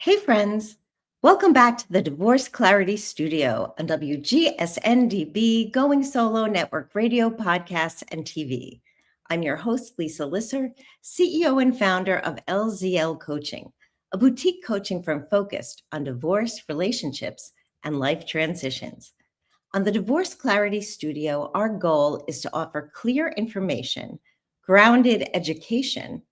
Hey, friends. Welcome back to the Divorce Clarity Studio on WGSN-DB, Going Solo Network Radio, Podcasts, and TV. I'm your host, Lisa Lisser, CEO and founder of LZL Coaching, a boutique coaching firm focused on divorce, relationships, and life transitions. On the Divorce Clarity Studio, our goal is to offer clear information, grounded education,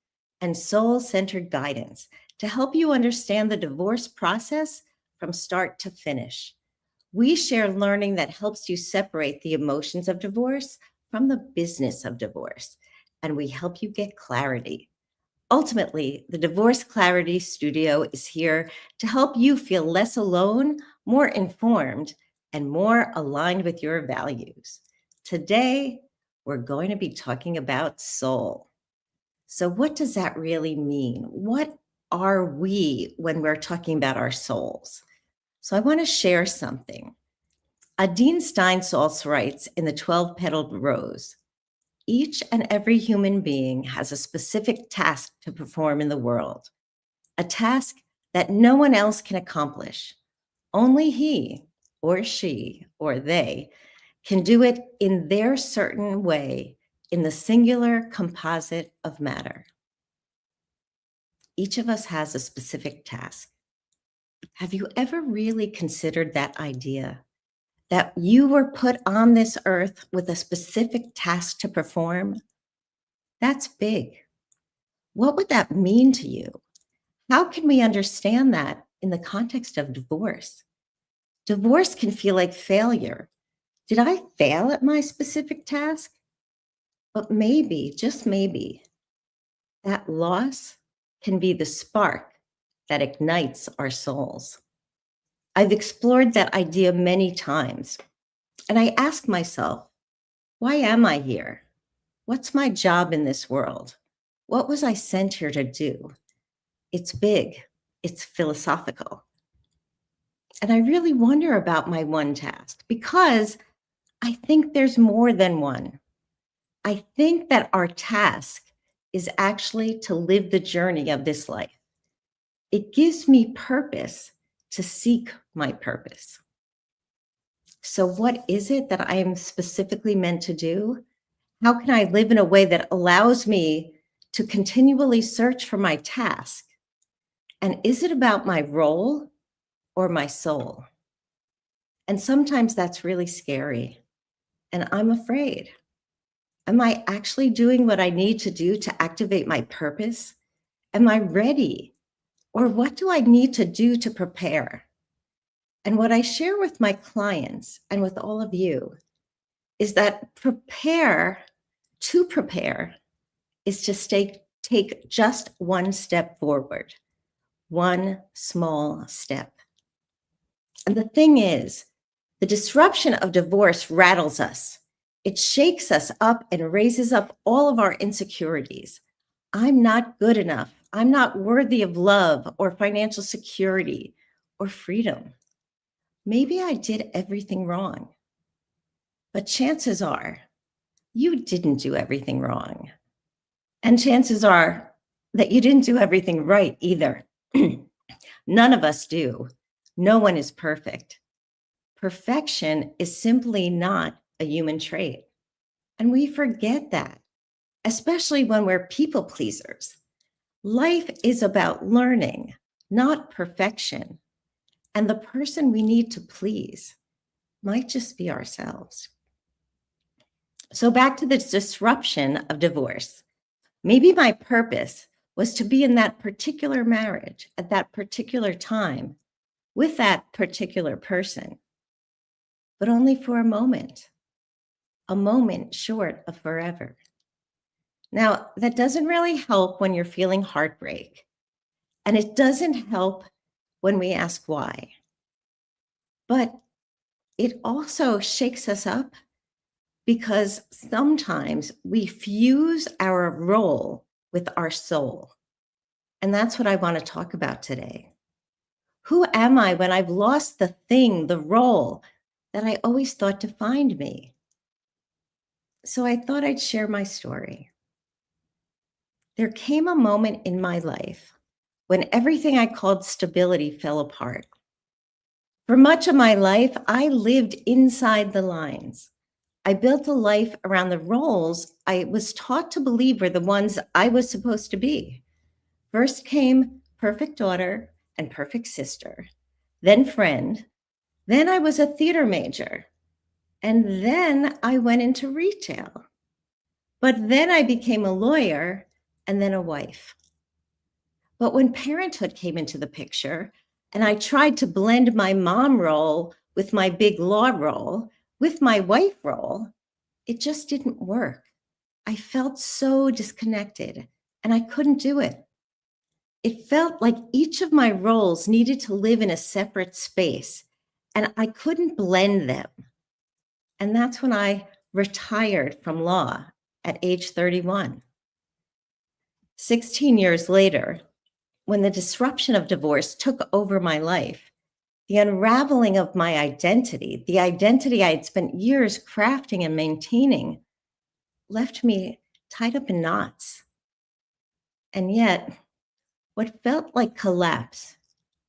and soul-centered guidance to help you understand the divorce process from start to finish. We share learning that helps you separate the emotions of divorce from the business of divorce, and we help you get clarity. Ultimately, the Divorce Clarity Studio is here to help you feel less alone, more informed, and more aligned with your values. Today, we're going to be talking about soul. So, what does that really mean? What are we when we're talking about our souls? So, I want to share something. Dean Steinsaltz writes in The 12 Petaled Rose, each and every human being has a specific task to perform in the world, a task that no one else can accomplish. Only he or she or they can do it in their certain way in the singular composite of matter. Each of us has a specific task. Have you ever really considered that idea? That you were put on this earth with a specific task to perform? That's big. What would that mean to you? How can we understand that in the context of divorce? Divorce can feel like failure. Did I fail at my specific task? But maybe, just maybe, that loss can be the spark that ignites our souls. I've explored that idea many times, and I ask myself, why am I here? What's my job in this world? What was I sent here to do? It's big, it's philosophical. And I really wonder about my one task because I think there's more than one. I think that our task is actually to live the journey of this life. It gives me purpose to seek my purpose. So, what is it that I am specifically meant to do? How can I live in a way that allows me to continually search for my task? And is it about my role or my soul? And sometimes that's really scary. And I'm afraid. Am I actually doing what I need to do to activate my purpose? Am I ready? Or what do I need to do to prepare? And what I share with my clients and with all of you is that to prepare is to take just one step forward, one small step. And the thing is, the disruption of divorce rattles us. It shakes us up and raises up all of our insecurities. I'm not good enough. I'm not worthy of love or financial security or freedom. Maybe I did everything wrong. But chances are you didn't do everything wrong. And chances are that you didn't do everything right either. None of us do. No one is perfect. Perfection is simply not a human trait. And we forget that, especially when we're people pleasers. Life is about learning, not perfection. And the person we need to please might just be ourselves. So back to the disruption of divorce. Maybe my purpose was to be in that particular marriage at that particular time with that particular person, but only for a moment short of forever. Now, that doesn't really help when you're feeling heartbreak, and it doesn't help when we ask why. But it also shakes us up because sometimes we fuse our role with our soul. And that's what I want to talk about today. Who am I when I've lost the thing, the role that I always thought defined me? So I thought I'd share my story. There came a moment in my life when everything I called stability fell apart. For much of my life, I lived inside the lines. I built a life around the roles I was taught to believe were the ones I was supposed to be. First came perfect daughter and perfect sister, then friend, then I was a theater major, and then I went into retail. But then I became a lawyer and then a wife. But when parenthood came into the picture, and I tried to blend my mom role with my big law role, with my wife role, it just didn't work. I felt so disconnected and I couldn't do it. It felt like each of my roles needed to live in a separate space and I couldn't blend them. And that's when I retired from law at age 31. 16 years later, when the disruption of divorce took over my life, the unraveling of my identity, the identity I had spent years crafting and maintaining, left me tied up in knots. And yet, what felt like collapse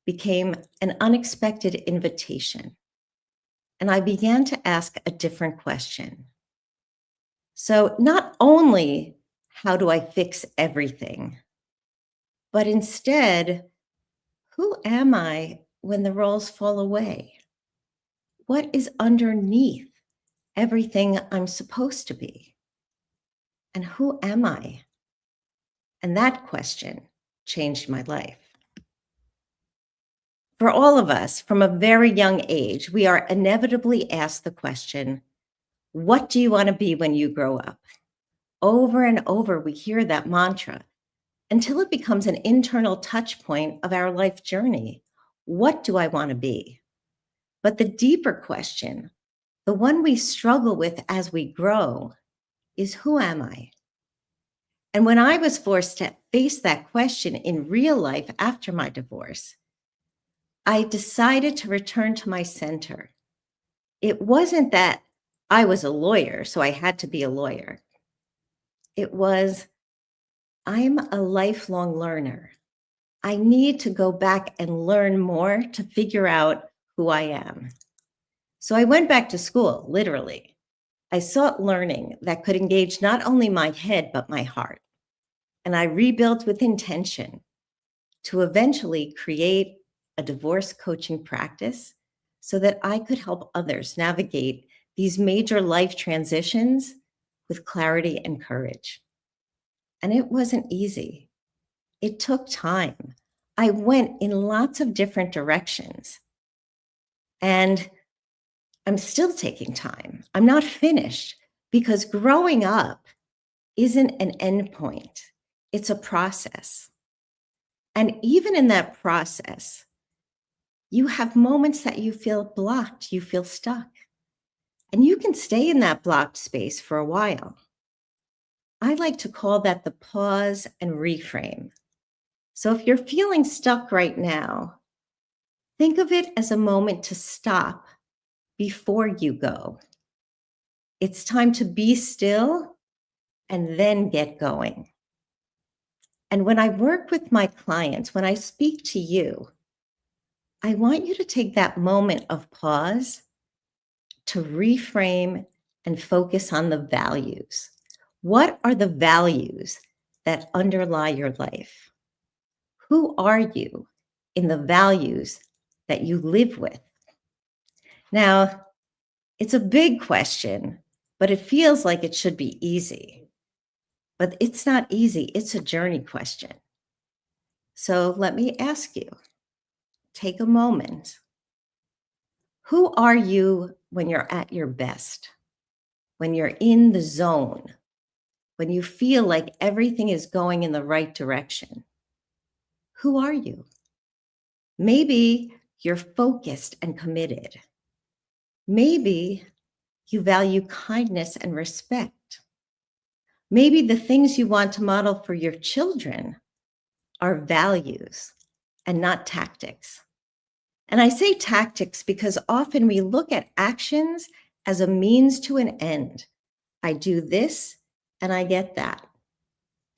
became an unexpected invitation. And I began to ask a different question. So, not only how do I fix everything, but instead, who am I when the roles fall away? What is underneath everything I'm supposed to be? And who am I? And that question changed my life. For all of us, from a very young age, we are inevitably asked the question, what do you want to be when you grow up? Over and over, we hear that mantra until it becomes an internal touch point of our life journey. What do I want to be? But the deeper question, the one we struggle with as we grow, is who am I? And when I was forced to face that question in real life after my divorce, I decided to return to my center. It wasn't that I was a lawyer, so I had to be a lawyer. It was, I'm a lifelong learner. I need to go back and learn more to figure out who I am. So I went back to school, literally. I sought learning that could engage not only my head, but my heart. And I rebuilt with intention to eventually create a divorce coaching practice so that I could help others navigate these major life transitions with clarity and courage. And it wasn't easy. It took time. I went in lots of different directions. And I'm still taking time. I'm not finished because growing up isn't an endpoint. It's a process. And even in that process, you have moments that you feel blocked, you feel stuck. And you can stay in that blocked space for a while. I like to call that the pause and reframe. So if you're feeling stuck right now, think of it as a moment to stop before you go. It's time to be still and then get going. And when I work with my clients, when I speak to you, I want you to take that moment of pause to reframe and focus on the values. What are the values that underlie your life? Who are you in the values that you live with? Now, it's a big question, but it feels like it should be easy. But it's not easy. It's a journey question. So let me ask you, take a moment. Who are you when you're at your best? When you're in the zone? When you feel like everything is going in the right direction? Who are you? Maybe you're focused and committed. Maybe you value kindness and respect. Maybe the things you want to model for your children are values and not tactics. And I say tactics because often we look at actions as a means to an end. I do this and I get that.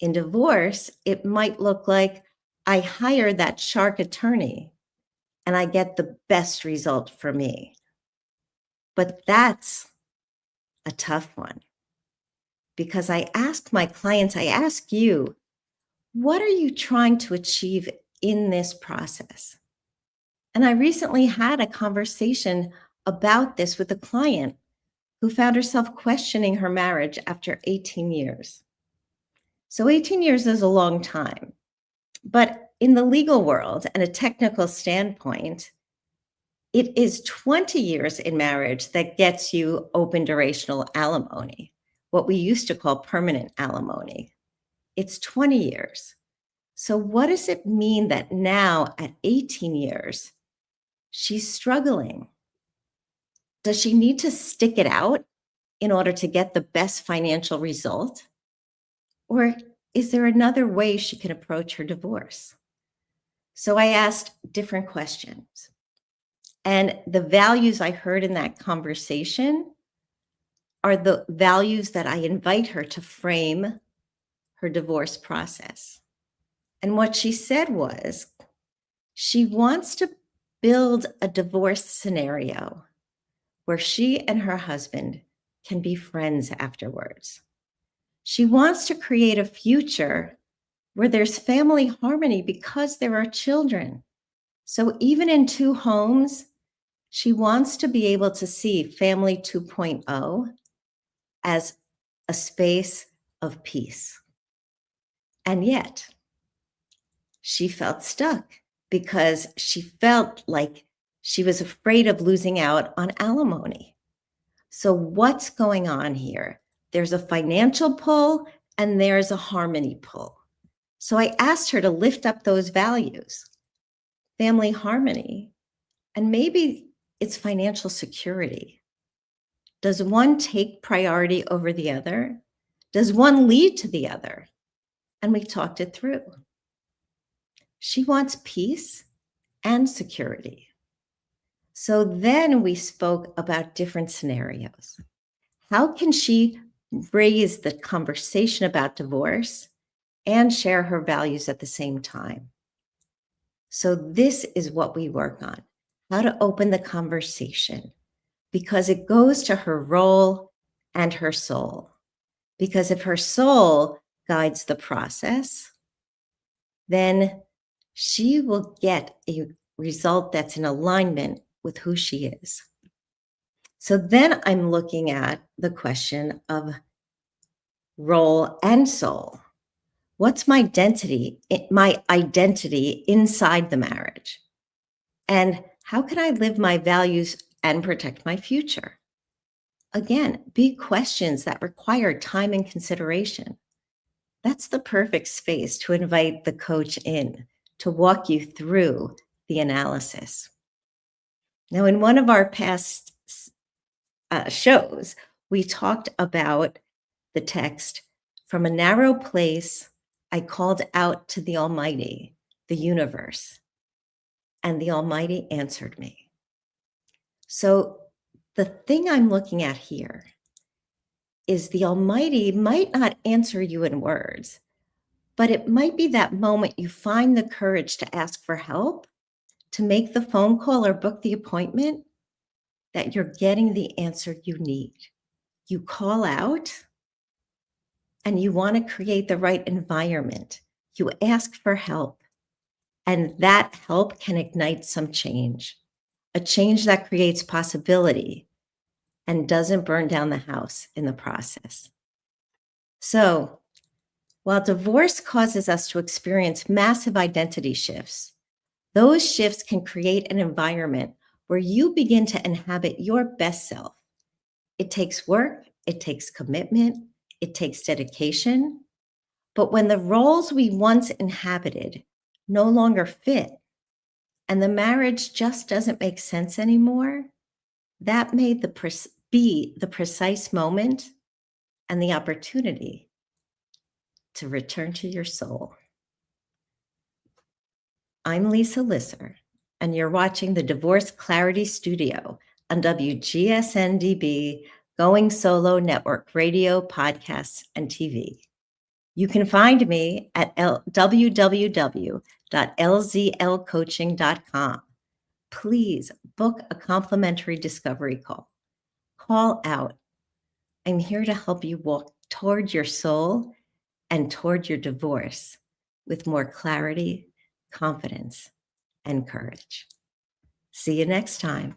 In divorce, it might look like I hire that shark attorney and I get the best result for me. But that's a tough one because I ask my clients, I ask you, what are you trying to achieve in this process? And I recently had a conversation about this with a client who found herself questioning her marriage after 18 years. So 18 years is a long time. But in the legal world and a technical standpoint, it is 20 years in marriage that gets you open durational alimony, what we used to call permanent alimony. It's 20 years. So what does it mean that now at 18 years, she's struggling? Does she need to stick it out in order to get the best financial result? Or is there another way she can approach her divorce? So I asked different questions. And the values I heard in that conversation are the values that I invite her to frame her divorce process. And what she said was she wants to build a divorce scenario where she and her husband can be friends afterwards. She wants to create a future where there's family harmony because there are children. So even in two homes, she wants to be able to see Family 2.0 as a space of peace. And yet, she felt stuck because she felt like she was afraid of losing out on alimony. So what's going on here? There's a financial pull and there's a harmony pull. So I asked her to lift up those values, family harmony, and maybe it's financial security. Does one take priority over the other? Does one lead to the other? And we talked it through. She wants peace and security. So then we spoke about different scenarios. How can she raise the conversation about divorce and share her values at the same time? So this is what we work on, how to open the conversation, because it goes to her role and her soul. Because if her soul guides the process, then she will get a result that's in alignment with who she is. So then I'm looking at the question of role and soul. What's my identity inside the marriage? And how can I live my values and protect my future? Again, big questions that require time and consideration. That's the perfect space to invite the coach in to walk you through the analysis. Now, in one of our past shows, we talked about the text, "From a narrow place, I called out to the Almighty, the universe, and the Almighty answered me." So the thing I'm looking at here is the Almighty might not answer you in words, but it might be that moment you find the courage to ask for help, to make the phone call or book the appointment, that you're getting the answer you need. You call out and you want to create the right environment. You ask for help, and that help can ignite some change, a change that creates possibility and doesn't burn down the house in the process. So, while divorce causes us to experience massive identity shifts, those shifts can create an environment where you begin to inhabit your best self. It takes work, it takes commitment, it takes dedication. But when the roles we once inhabited no longer fit and the marriage just doesn't make sense anymore, that may be the precise moment and the opportunity to return to your soul. I'm Lisa Lisser, and you're watching the Divorce Clarity Studio on WGSN-DB, Going Solo Network Radio, podcasts, and TV. You can find me at www.lzlcoaching.com. Please book a complimentary discovery call. Call out. I'm here to help you walk toward your soul and toward your divorce with more clarity, confidence, and courage. See you next time.